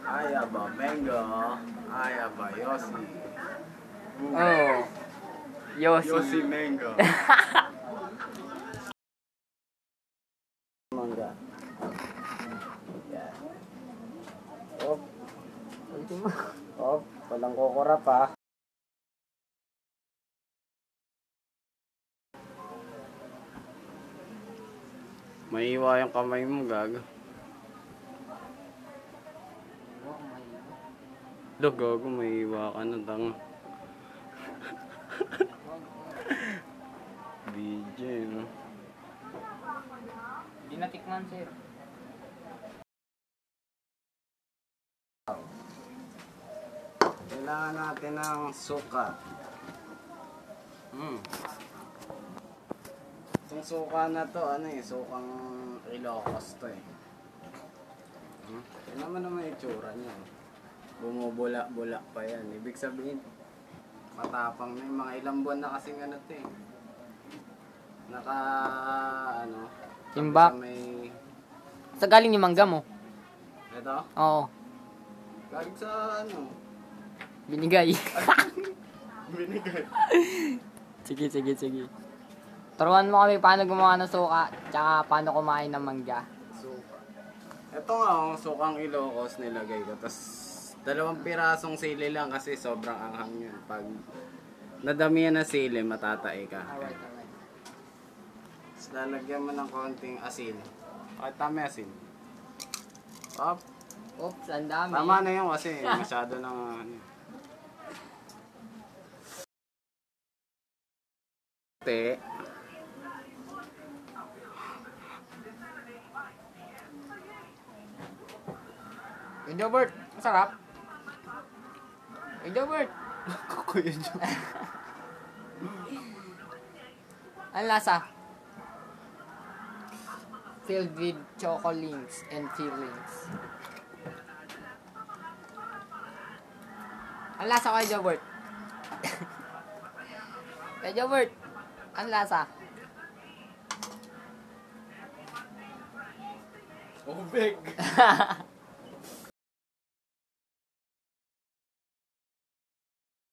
I have a mango. I have a Yossi. Oh. Yossi. Yossi mango. Mangga. Yan. Op. Op. Walang kukura pa. Maiiwa yung kamay mo, gago. Look, gago, maiiwa ka na, tanga. DJ, no? Hindi natikman, sir. Kailangan natin ng suka. Itong suka na to, sukang Ilocos to eh. Yan naman yung itsura niya. Bumubula-bula pa yan. Ibig sabihin, matapang na yung mga ilang buwan na kasing ano to eh. Timbak. Sa may... Sa galing yung mangga mo? Ito? Oo. Galing sa Binigay. Binigay. Sige. Turuan mo kami paano gumawa ng suka, tsaka paano kumain ng mangga. Suka. Ito nga, sukang Ilocos nilagay ko. Tapos, 2 pirasong sili lang kasi sobrang anghang yun. Pag nadamihan na sili, matatae ka. Alright. Tapos, lalagyan mo ng konting asin. Kahit tama asin. Up. Oops, ang dami. Tama na yun kasi masyado ng Te. Yung Jobert, masarap. Yung Jobert. Kuya Jo. Ang lasa? Filled with chocolates and fillings. Ang lasa kay Jobert. Kay Jobert, ang lasa? Ubig.